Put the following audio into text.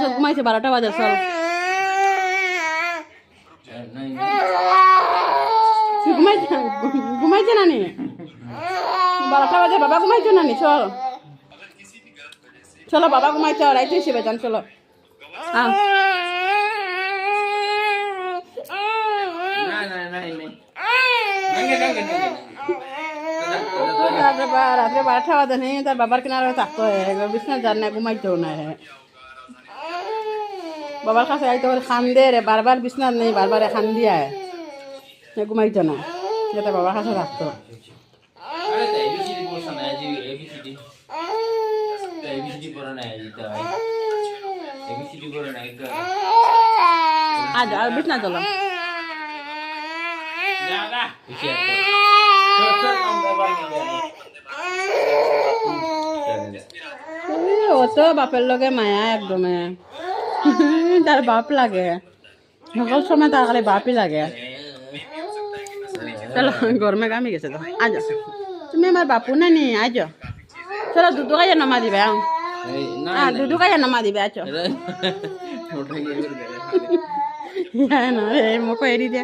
সব ঘুমাইছে 12টা বাজে চল ঘুমাইছে নানি 12টা বাজে বাবা ঘুমাইছে নানি চল চলো বাবা ঘুমাইছে রাইতে হিসেবে যান চলো রাত্রে 12টা বাজে নেই তার বাবার কিনারে থাকতো বিছনা যান না ঘুমাইতেও না বাবার কাছে আইতে খান দে রে বারবার বিছনা নেই বারবার খান দিয়া ঘুমাইতো না যাতে বাবার কাছে রাখতো আজ আর বিছনা চলো অত বাপের লগে মায়া একদমে তার বাপ লাগে সকল সময় তার খালি বাপই লাগে চলো গরমে গামি গেছে তো আজ তুমি আমার বাপু না নি আজ চলো দুধু খাইয়া নমা দিবে দুধু খাইয়া নমা দিবে আছো না রে মোকে এড়ি দে